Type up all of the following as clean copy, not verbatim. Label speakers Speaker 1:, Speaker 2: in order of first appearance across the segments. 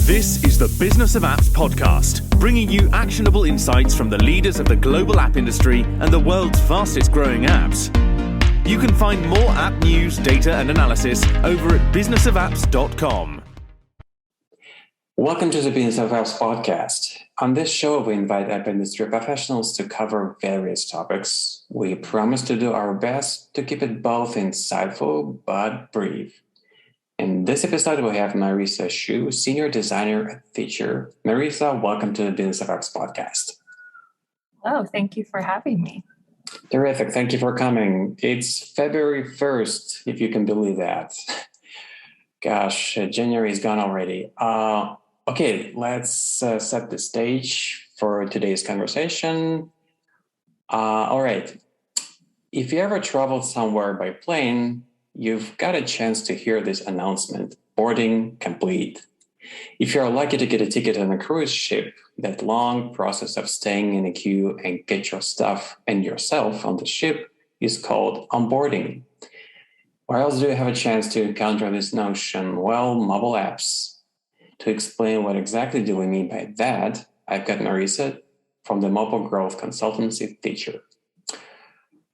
Speaker 1: This is the Business of Apps podcast, bringing you actionable insights from the leaders of the global app industry and the world's fastest growing apps. You can find more app news, data, and analysis over at businessofapps.com.
Speaker 2: Welcome to the Business of Apps podcast. On this show, we invite app industry professionals to cover various topics. We promise to do our best to keep it both insightful but brief. In this episode, we have Marissa Hsu, Senior Designer at Phiture. Marissa, welcome to the Business of Apps podcast.
Speaker 3: Hello, thank you for having me.
Speaker 2: Terrific. Thank you for coming. It's February 1st, if you can believe that. Gosh, January is gone already. Okay, let's set the stage for today's conversation. All right. If you ever traveled somewhere by plane, you've got a chance to hear this announcement: boarding complete. If you're lucky to get a ticket on a cruise ship, that long process of staying in a queue and get your stuff and yourself on the ship is called onboarding. Where else do you have a chance to encounter this notion? Well, mobile apps. To explain what exactly do we mean by that, I've got Marissa from the mobile growth consultancy Phiture.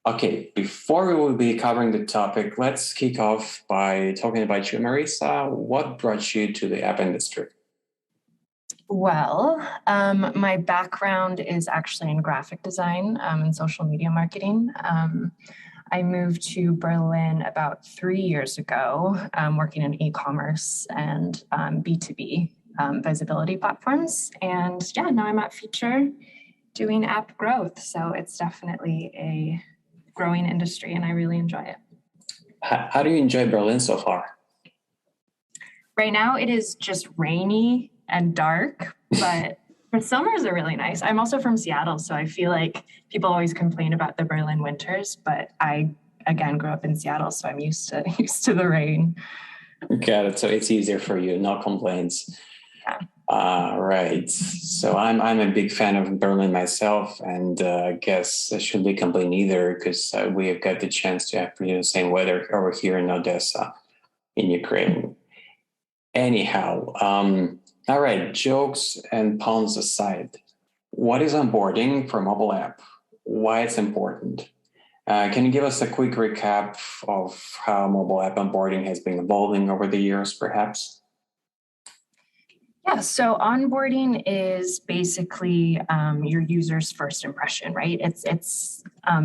Speaker 2: Okay, before we will be covering the topic, let's kick off by talking about you, Marissa. What brought you to the app industry?
Speaker 3: Well, my background is actually in graphic design and social media marketing. I moved to Berlin about 3 years ago, working in e-commerce and B2B visibility platforms. And yeah, now I'm at Phiture doing app growth. So it's definitely a growing industry and I really enjoy it.
Speaker 2: How do you enjoy Berlin so far?
Speaker 3: Right now it is just rainy and dark, but the summers are really nice. I'm also from Seattle, so I feel like people always complain about the Berlin winters, but I, again, grew up in Seattle, so I'm used to the rain.
Speaker 2: Got it. So it's easier for you, no complaints.
Speaker 3: Yeah.
Speaker 2: Right. So I'm a big fan of Berlin myself, and I guess I shouldn't be complaining either because we have got the chance to have the same weather over here in Odessa, in Ukraine. Anyhow, all right, jokes and puns aside, what is onboarding for a mobile app? Why it's important? Can you give us a quick recap of how mobile app onboarding has been evolving over the years, perhaps?
Speaker 3: Yeah, so onboarding is basically your user's first impression, right? Its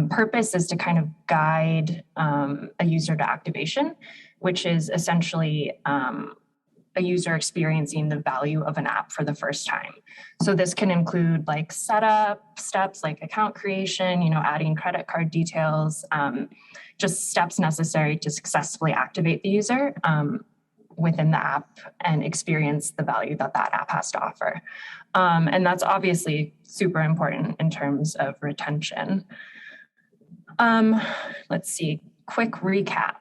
Speaker 3: purpose is to kind of guide a user to activation, which is essentially a user experiencing the value of an app for the first time. So this can include like setup steps like account creation, adding credit card details, just steps necessary to successfully activate the user within the app and experience the value that app has to offer. And that's obviously super important in terms of retention. Let's see, quick recap.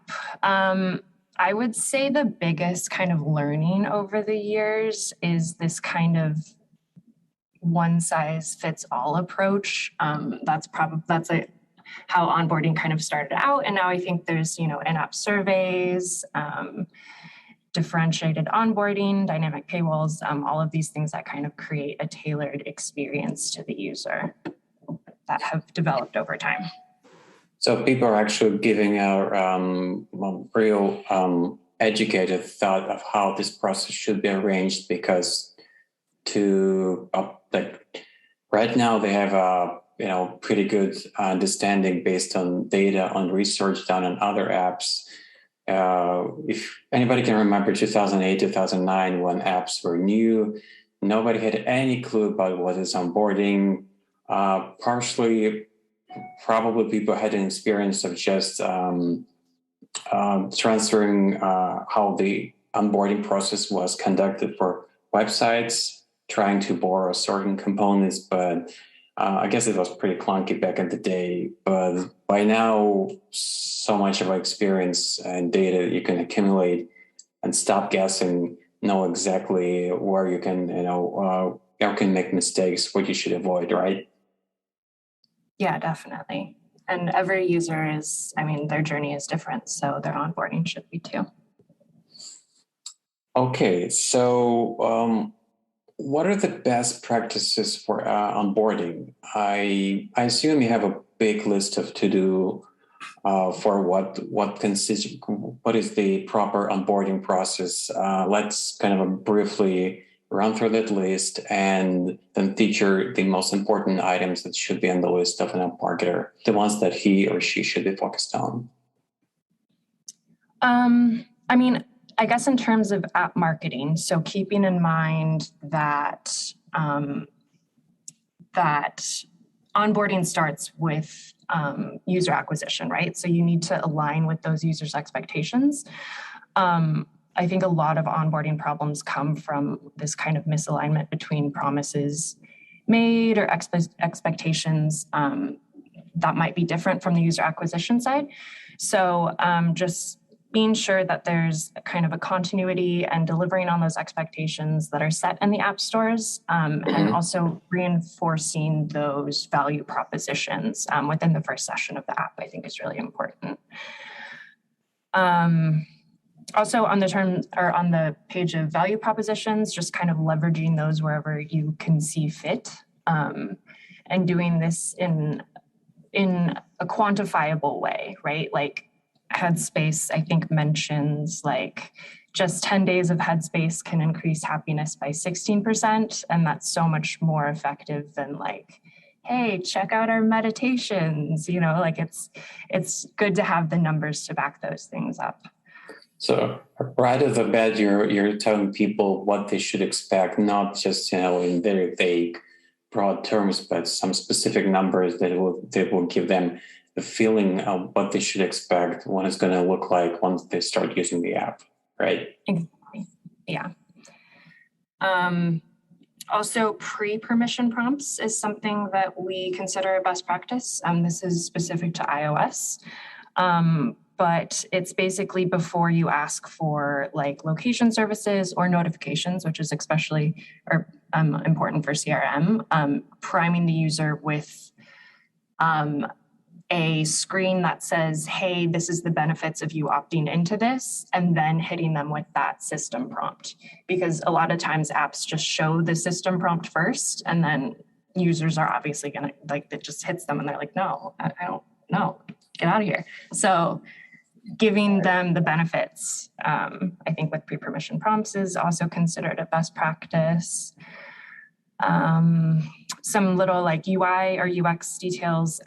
Speaker 3: I would say the biggest kind of learning over the years is this kind of one size fits all approach. That's how onboarding kind of started out. And now I think there's, in-app surveys, differentiated onboarding, dynamic paywalls, all of these things that kind of create a tailored experience to the user that have developed over time.
Speaker 2: So people are actually giving a real educated thought of how this process should be arranged, because right now they have a pretty good understanding based on data on research done on other apps. If anybody can remember 2008, 2009, when apps were new, nobody had any clue about what is onboarding. Partially, probably people had an experience of just transferring how the onboarding process was conducted for websites, trying to borrow certain components, but I guess it was pretty clunky back in the day. But by now, so much of our experience and data you can accumulate and stop guessing, know exactly where you can, you can make mistakes, what you should avoid, right?
Speaker 3: Yeah, definitely. And every user their journey is different, so their onboarding should be too.
Speaker 2: Okay, so what are the best practices for onboarding? I assume you have a big list of to do for what consists what is the proper onboarding process. Let's kind of briefly run through that list and then feature the most important items that should be on the list of an app marketer, the ones that he or she should be focused on.
Speaker 3: I mean, I guess in terms of app marketing, so keeping in mind that that onboarding starts with user acquisition, right? So you need to align with those users' expectations. I think a lot of onboarding problems come from this kind of misalignment between promises made or expectations that might be different from the user acquisition side. So just being sure that there's kind of a continuity and delivering on those expectations that are set in the app stores, and also reinforcing those value propositions within the first session of the app, I think is really important. Also on the terms or on the page of value propositions, just kind of leveraging those wherever you can see fit, and doing this in a quantifiable way, right? Like Headspace, I think, mentions like just 10 days of Headspace can increase happiness by 16%. And that's so much more effective than like, hey, check out our meditations. You know, like it's good to have the numbers to back those things up.
Speaker 2: So right off the bat, you're telling people what they should expect, not just in very vague, broad terms, but some specific numbers that will give them the feeling of what they should expect, what it's going to look like once they start using the app, right?
Speaker 3: Exactly. Yeah. Also, pre-permission prompts is something that we consider a best practice. This is specific to iOS. But it's basically before you ask for like location services or notifications, which is especially important for CRM, priming the user with a screen that says, hey, this is the benefits of you opting into this, and then hitting them with that system prompt. Because a lot of times apps just show the system prompt first, and then users are obviously going to, like, it just hits them and they're like, no, I don't know, get out of here. So giving them the benefits, I think with pre-permission prompts is also considered a best practice. Some little like UI or UX details,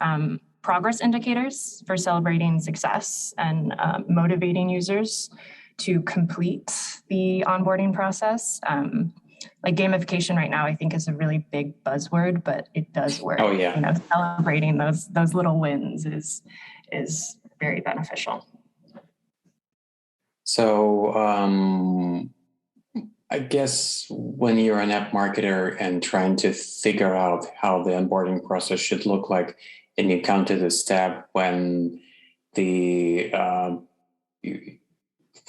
Speaker 3: progress indicators for celebrating success and motivating users to complete the onboarding process. Like gamification right now, I think is a really big buzzword, but it does work.
Speaker 2: Oh yeah.
Speaker 3: You know, celebrating those little wins is very beneficial.
Speaker 2: So I guess when you're an app marketer and trying to figure out how the onboarding process should look like, and you come to the step when there's got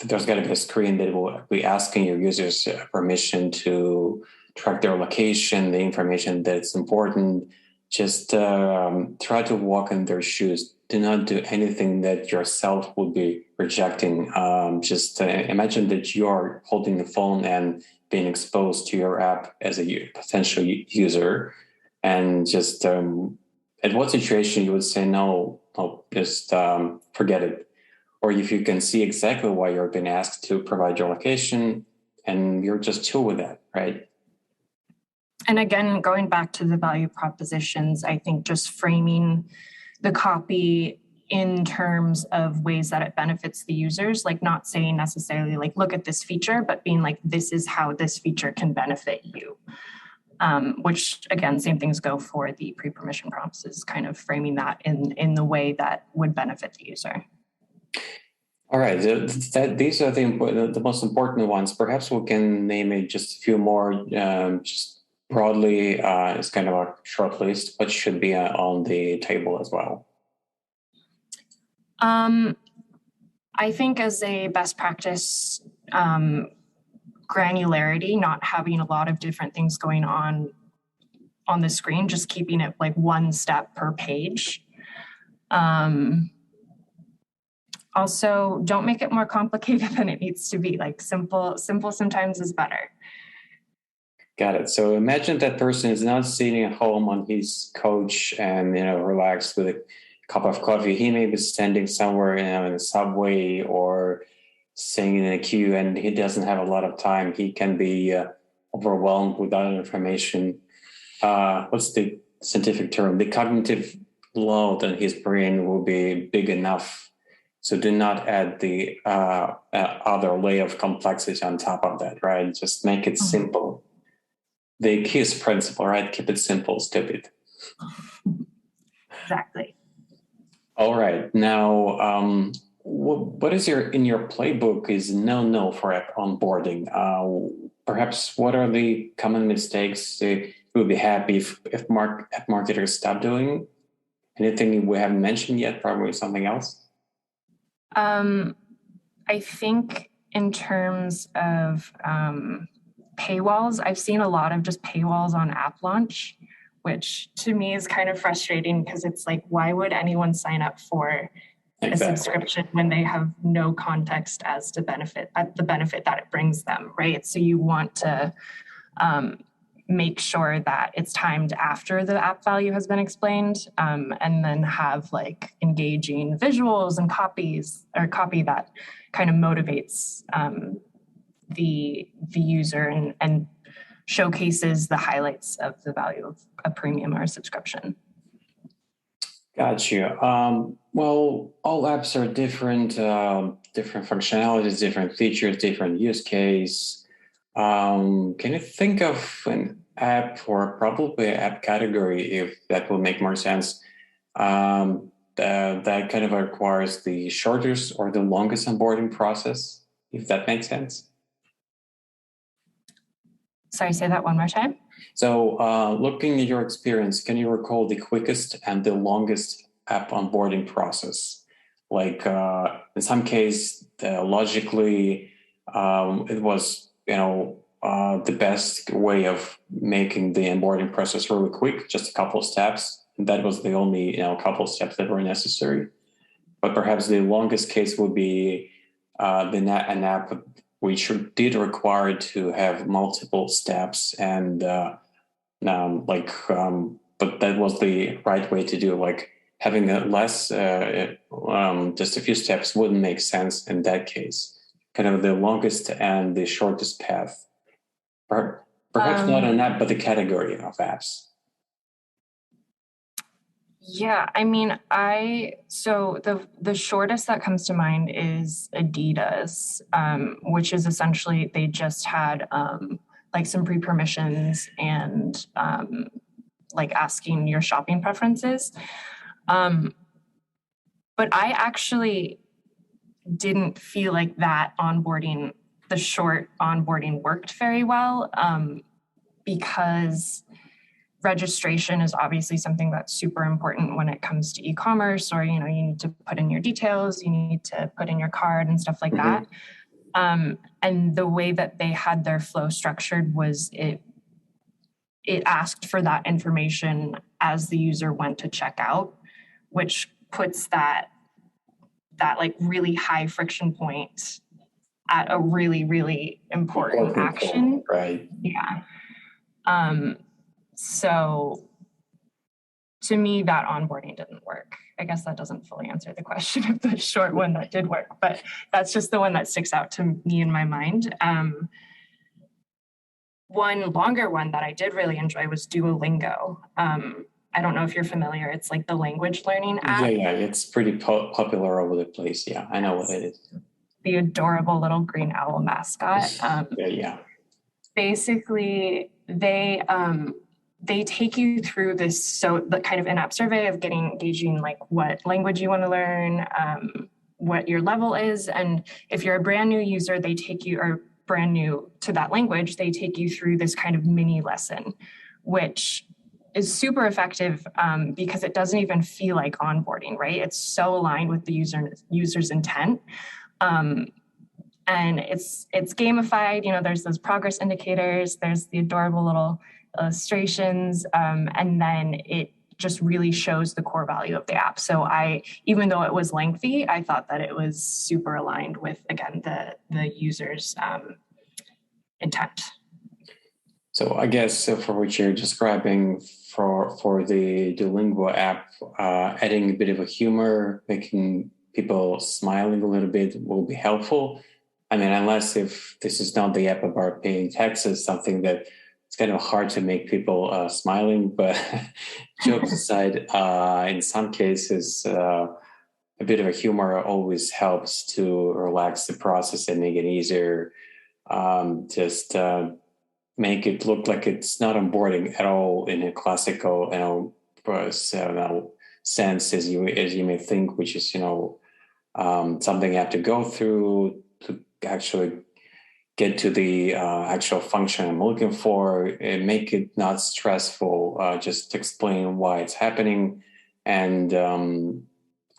Speaker 2: to be a screen that will be asking your users permission to track their location, the information that's important. Just try to walk in their shoes. Do not do anything that yourself would be rejecting. Just imagine that you're holding the phone and being exposed to your app as a potential user, and just at what situation you would say no, just forget it. Or if you can see exactly why you're being asked to provide your location and you're just chill with that, right?
Speaker 3: And again, going back to the value propositions, I think just framing the copy in terms of ways that it benefits the users, like not saying necessarily like, look at this feature, but being like, this is how this feature can benefit you. Which again, same things go for the pre-permission prompts, is kind of framing that in the way that would benefit the user.
Speaker 2: All right, these are the most important ones. Perhaps we can name it just a few more, just broadly. It's kind of a short list, but should be on the table as well.
Speaker 3: I think as a best practice, granularity, not having a lot of different things going on the screen, just keeping it like one step per page. Also, don't make it more complicated than it needs to be. Like simple sometimes is better.
Speaker 2: Got it. So imagine that person is not sitting at home on his couch and relaxed with a cup of coffee. He may be standing somewhere in a subway or sitting in a queue, and he doesn't have a lot of time. He can be overwhelmed with other information. What's the scientific term? The cognitive load on his brain will be big enough. So do not add the other layer of complexity on top of that, right? Just make it simple. The KISS principle, right? Keep it simple, stupid.
Speaker 3: Exactly.
Speaker 2: All right. Now, what is in your playbook is no for app onboarding? Perhaps what are the common mistakes you would be happy if app marketers stop doing? Anything we haven't mentioned yet? Probably something else.
Speaker 3: I think in terms of paywalls, I've seen a lot of just paywalls on app launch, which to me is kind of frustrating because it's like, why would anyone sign up for a subscription when they have no context as to the benefit that it brings them, right? So you want to make sure that it's timed after the app value has been explained, and then have like engaging visuals and copy that kind of motivates the user and showcases the highlights of the value of a premium or a subscription.
Speaker 2: Gotcha. Well, all apps are different, different functionalities, different features, different use case. Can you think of an app or probably an app category, if that will make more sense, that kind of requires the shortest or the longest onboarding process, if that makes sense?
Speaker 3: Sorry, say that one more time.
Speaker 2: So looking at your experience, can you recall the quickest and the longest app onboarding process? Like in some case, logically, it was, the best way of making the onboarding process really quick, just a couple of steps. And that was the only, couple of steps that were necessary. But perhaps the longest case would be an app which did require to have multiple steps and but that was the right way to do it. Like having less, just a few steps wouldn't make sense in that case. Kind of the longest and the shortest path. Perhaps not an app, but the category of apps.
Speaker 3: Yeah, I mean, so the shortest that comes to mind is Adidas, which is essentially they just had like some pre-permissions and like asking your shopping preferences. But I actually didn't feel like that the short onboarding worked very well, because registration is obviously something that's super important when it comes to e-commerce, or you need to put in your details, you need to put in your card and stuff like that. And the way that they had their flow structured was it asked for that information as the user went to check out, which puts that like really high friction point at a really, really important action.
Speaker 2: Right.
Speaker 3: Yeah. So to me, that onboarding didn't work. I guess that doesn't fully answer the question of the short one that did work, but that's just the one that sticks out to me in my mind. One longer one that I did really enjoy was Duolingo. I don't know if you're familiar. It's like the language learning app.
Speaker 2: Yeah, it's pretty popular over the place. Yeah, I know what it is.
Speaker 3: The adorable little green owl mascot.
Speaker 2: Yeah.
Speaker 3: Basically, they take you through this, the kind of in-app survey of engaging like what language you want to learn, what your level is, and if you're a brand new user, or brand new to that language, they take you through this kind of mini lesson, which is super effective because it doesn't even feel like onboarding, right? It's so aligned with the user's intent. And it's gamified, there's those progress indicators, there's the adorable little illustrations, and then just really shows the core value of the app. So even though it was lengthy, I thought that it was super aligned with, again, the user's intent.
Speaker 2: So I guess for what you're describing for the Duolingo app, adding a bit of a humor, making people smiling a little bit will be helpful. I mean, unless if this is not the app about paying taxes, something that it's kind of hard to make people smiling. But jokes aside, in some cases, a bit of a humor always helps to relax the process and make it easier. Just make it look like it's not onboarding at all in a classical, sense as you may think, which is something you have to go through to actually get to the actual function I'm looking for, and make it not stressful, just explain why it's happening. And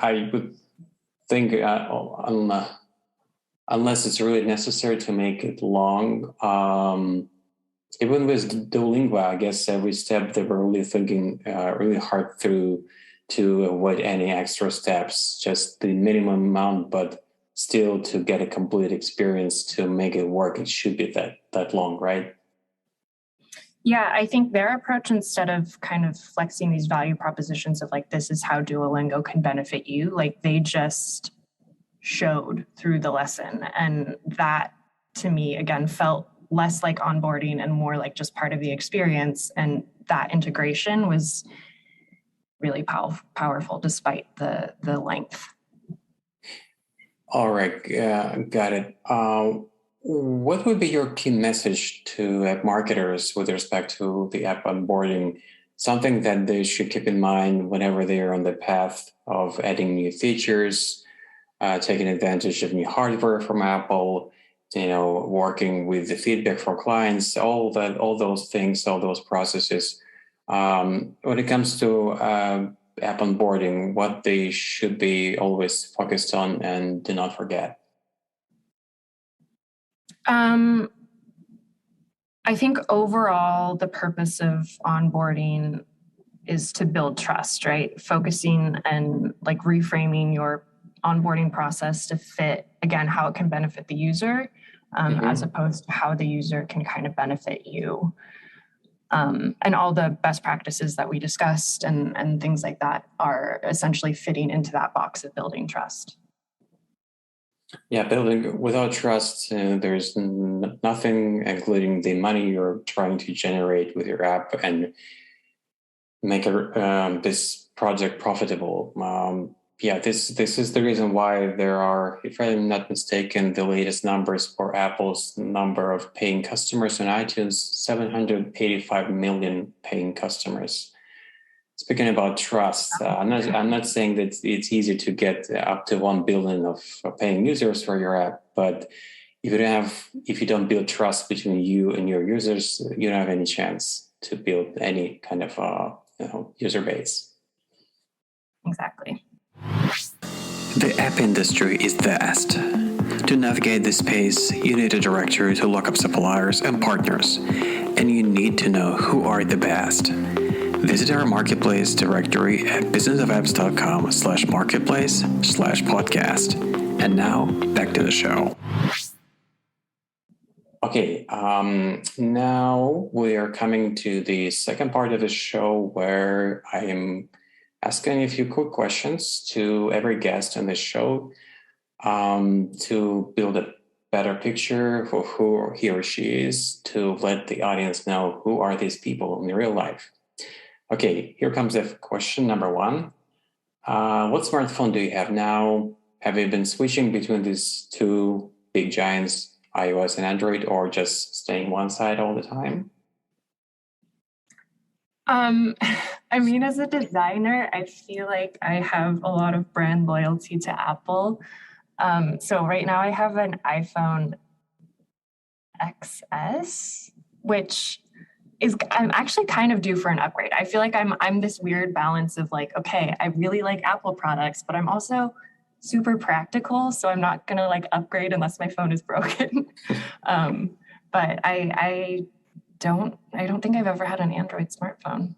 Speaker 2: I would think unless it's really necessary to make it long, even with Duolingo, I guess every step they were really thinking really hard through to avoid any extra steps, just the minimum amount, but still to get a complete experience to make it work. It should be that long, right?
Speaker 3: Yeah, I think their approach, instead of kind of flexing these value propositions of like, this is how Duolingo can benefit you, like they just showed through the lesson. And that to me, again, felt less like onboarding and more like just part of the experience. And that integration was really powerful despite the length.
Speaker 2: All right, got it. What would be your key message to app marketers with respect to the app onboarding? Something that they should keep in mind whenever they are on the path of adding new features, taking advantage of new hardware from Apple, working with the feedback for clients, all those things, all those processes. When it comes to app onboarding, what they should be always focused on and do not forget?
Speaker 3: I think overall, the purpose of onboarding is to build trust, right? Focusing and like reframing your onboarding process to fit, again, how it can benefit the user, as opposed to how the user can kind of benefit you. And all the best practices that we discussed and things like that are essentially fitting into that box of building trust.
Speaker 2: Yeah, building without trust, there's nothing, including the money you're trying to generate with your app and make this project profitable. This is the reason why there are, if I'm not mistaken, the latest numbers for Apple's number of paying customers on iTunes, 785 million paying customers. Speaking about trust, I'm not saying that it's easy to get up to 1 billion of paying users for your app, but if you don't build trust between you and your users, you don't have any chance to build any kind of user base.
Speaker 3: Exactly.
Speaker 4: The app industry is vast. To navigate this space, you need a directory to look up suppliers and partners, and you need to know who are the best. Visit our marketplace directory at businessofapps.com/marketplace/podcast. And now, back to the show.
Speaker 2: Okay, now we are coming to the second part of the show where I am asking a few quick questions to every guest on this show to build a better picture for who he or she is, to let the audience know who are these people in real life. Okay, here comes the question number one. What smartphone do you have now? Have you been switching between these two big giants, iOS and Android, or just staying one side all the time?
Speaker 3: I mean, as a designer, I feel like I have a lot of brand loyalty to Apple. So right now I have an iPhone XS, which I'm actually kind of due for an upgrade. I feel like I'm this weird balance of like, okay, I really like Apple products, but I'm also super practical, so I'm not gonna like upgrade unless my phone is broken. But I don't think I've ever had an Android smartphone,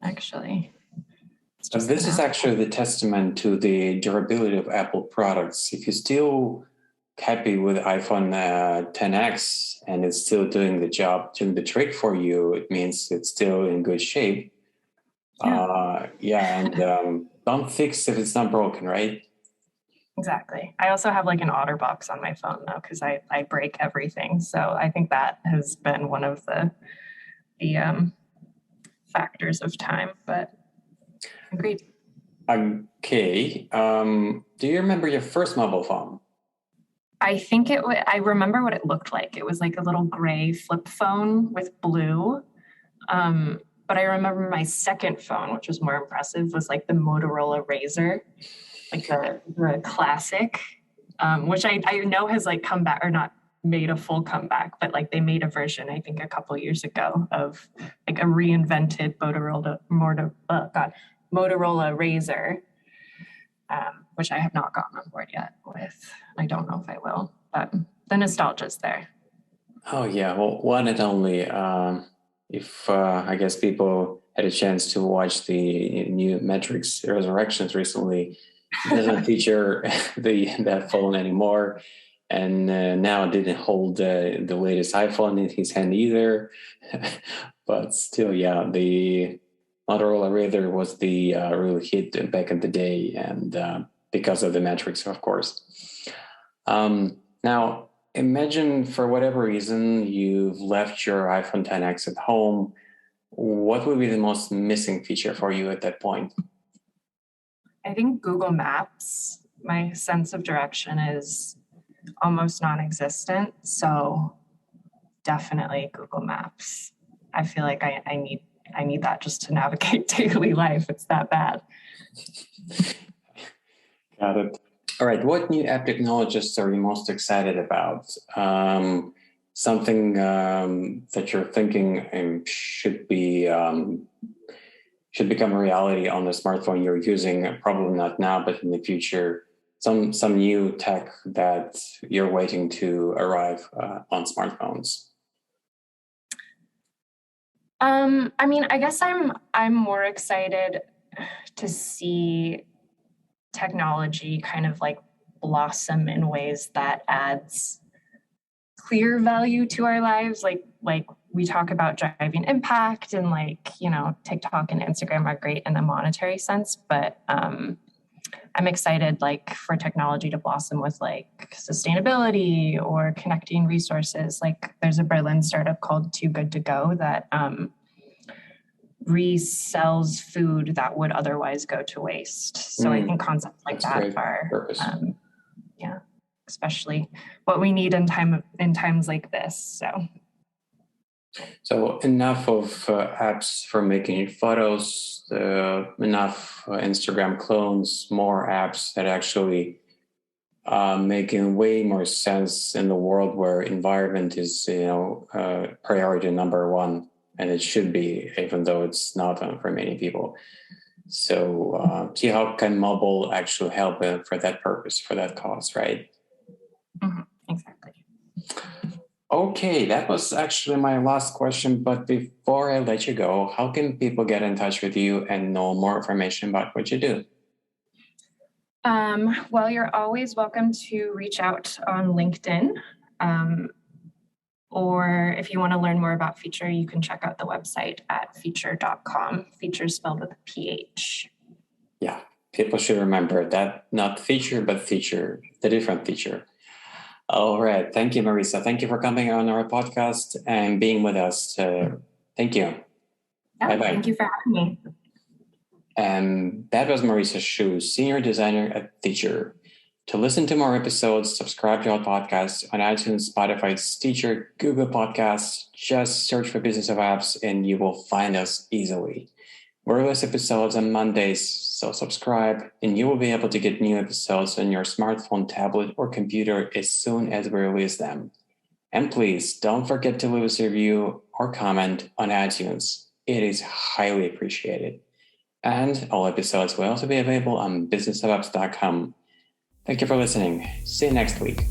Speaker 3: actually.
Speaker 2: So this is actually the testament to the durability of Apple products. If you're still happy with iPhone 10X and it's still doing the job, doing the trick for you, it means it's still in good shape. And don't fix if it's not broken, right?
Speaker 3: Exactly. I also have like an OtterBox on my phone though, because I break everything. So I think that has been one of the factors of time, but agreed.
Speaker 2: Okay. Do you remember your first mobile phone?
Speaker 3: I think I remember what it looked like. It was like a little gray flip phone with blue. But I remember my second phone, which was more impressive, was like the Motorola Razr, like the classic, which I know has like come back, or not made a full comeback, but like they made a version, I think a couple years ago, of like a reinvented Motorola Razr, which I have not gotten on board yet with. I don't know if I will, but the nostalgia's there.
Speaker 2: Oh yeah, well, one and only. If I guess people had a chance to watch the new Matrix Resurrections recently, it doesn't feature that phone anymore, and now it didn't hold the latest iPhone in his hand either. But still, yeah, the Motorola Razr was the real hit back in the day, and because of the Matrix, of course. Now, imagine for whatever reason you've left your iPhone 10X at home. What would be the most missing feature for you at that point?
Speaker 3: I think Google Maps, my sense of direction is almost non-existent. So definitely Google Maps. I feel like I need that just to navigate daily life. It's that bad.
Speaker 2: Got it. All right. What new app technologies are you most excited about? Something that you're thinking should become a reality on the smartphone you're using. Probably not now, but in the future. Some new tech that you're waiting to arrive on smartphones.
Speaker 3: I mean, I guess I'm more excited to see technology kind of like blossom in ways that adds clear value to our lives. Like we talk about driving impact, and like, you know, TikTok and Instagram are great in the monetary sense, but I'm excited like for technology to blossom with like sustainability or connecting resources. Like there's a Berlin startup called Too Good to Go that resells food that would otherwise go to waste. So I think concepts like that are, especially what we need in times like this.
Speaker 2: So enough of apps for making photos, enough Instagram clones, more apps that actually making way more sense in the world where environment is, priority number one. And it should be, even though it's not for many people. So see how can mobile actually help for that purpose, for that cause, right?
Speaker 3: Mm-hmm, exactly.
Speaker 2: Okay, that was actually my last question. But before I let you go, how can people get in touch with you and know more information about what you do?
Speaker 3: Well, you're always welcome to reach out on LinkedIn. Or if you want to learn more about Phiture, you can check out the website at phiture.com. Phiture spelled with a PH.
Speaker 2: Yeah, people should remember that, not Phiture, but Phiture, the different Phiture. All right. Thank you, Marissa. Thank you for coming on our podcast and being with us. Thank you.
Speaker 3: Yeah, bye-bye. Thank you for having me.
Speaker 2: And that was Marissa Hsu, Senior Designer at Phiture. To listen to more episodes, subscribe to our podcast on iTunes, Spotify, Stitcher, Google Podcasts. Just search for Business of Apps and you will find us easily. We release episodes on Mondays, so subscribe and you will be able to get new episodes on your smartphone, tablet, or computer as soon as we release them. And please don't forget to leave us a review or comment on iTunes. It is highly appreciated. And all episodes will also be available on businessofapps.com. Thank you for listening. See you next week.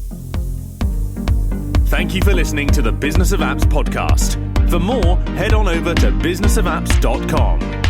Speaker 1: Thank you for listening to the Business of Apps podcast. For more, head on over to businessofapps.com.